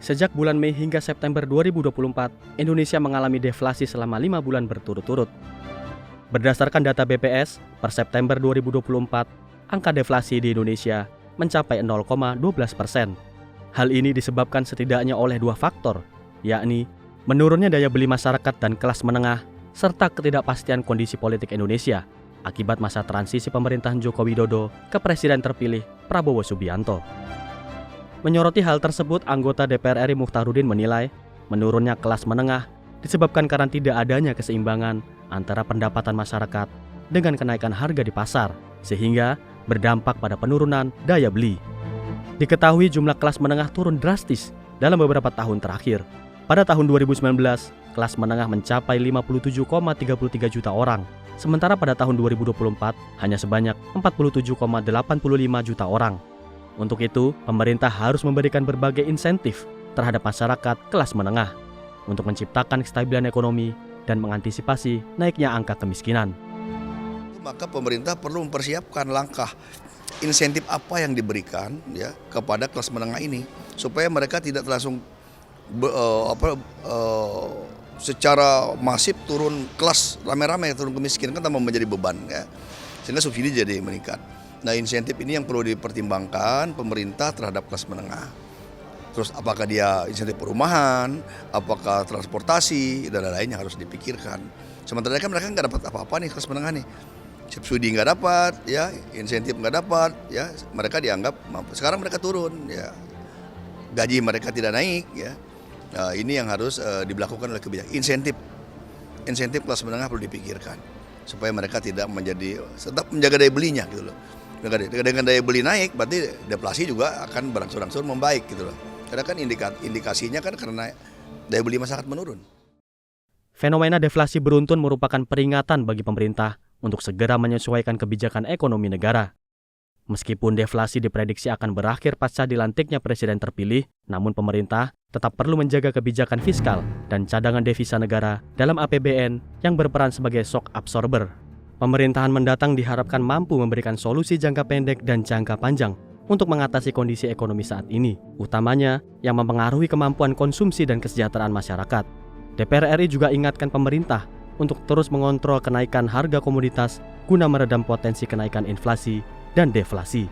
Sejak bulan Mei hingga September 2024, Indonesia mengalami deflasi selama 5 bulan berturut-turut. Berdasarkan data BPS, per September 2024, angka deflasi di Indonesia mencapai 0,12%. Hal ini disebabkan setidaknya oleh dua faktor, yakni menurunnya daya beli masyarakat dan kelas menengah, serta ketidakpastian kondisi politik Indonesia akibat masa transisi pemerintahan Joko Widodo ke Presiden terpilih Prabowo Subianto. Menyoroti hal tersebut, anggota DPR RI Mukhtarudin menilai menurunnya kelas menengah disebabkan karena tidak adanya keseimbangan antara pendapatan masyarakat dengan kenaikan harga di pasar, sehingga berdampak pada penurunan daya beli. Diketahui jumlah kelas menengah turun drastis dalam beberapa tahun terakhir. Pada tahun 2019, kelas menengah mencapai 57,33 juta orang, sementara pada tahun 2024 hanya sebanyak 47,85 juta orang. Untuk itu, pemerintah harus memberikan berbagai insentif terhadap masyarakat kelas menengah untuk menciptakan kestabilan ekonomi dan mengantisipasi naiknya angka kemiskinan. Maka pemerintah perlu mempersiapkan langkah insentif apa yang diberikan ya kepada kelas menengah ini supaya mereka tidak langsung secara masif turun kelas rame-rame, turun kemiskinan, kan tambah menjadi beban ya, sehingga subsidi jadi meningkat. Nah, insentif ini yang perlu dipertimbangkan pemerintah terhadap kelas menengah. Terus apakah dia insentif perumahan, apakah transportasi dan lain-lain yang harus dipikirkan. Sementara kan mereka nggak dapat apa-apa nih kelas menengah nih, subsidi nggak dapat, ya insentif nggak dapat, ya mereka dianggap mampu. Sekarang mereka turun, ya gaji mereka tidak naik, ya. Nah, ini yang harus dilakukan oleh kebijakan. Insentif kelas menengah perlu dipikirkan supaya mereka tidak tetap menjaga daya belinya gitu loh. Dengan daya beli naik, berarti deflasi juga akan berangsur-angsur membaik gitu loh. Karena kan indikasinya kan karena daya beli masyarakat menurun. Fenomena deflasi beruntun merupakan peringatan bagi pemerintah untuk segera menyesuaikan kebijakan ekonomi negara. Meskipun deflasi diprediksi akan berakhir pasca dilantiknya presiden terpilih, namun pemerintah tetap perlu menjaga kebijakan fiskal dan cadangan devisa negara dalam APBN yang berperan sebagai shock absorber. Pemerintahan mendatang diharapkan mampu memberikan solusi jangka pendek dan jangka panjang untuk mengatasi kondisi ekonomi saat ini, utamanya yang mempengaruhi kemampuan konsumsi dan kesejahteraan masyarakat. DPR RI juga ingatkan pemerintah untuk terus mengontrol kenaikan harga komoditas guna meredam potensi kenaikan inflasi dan deflasi.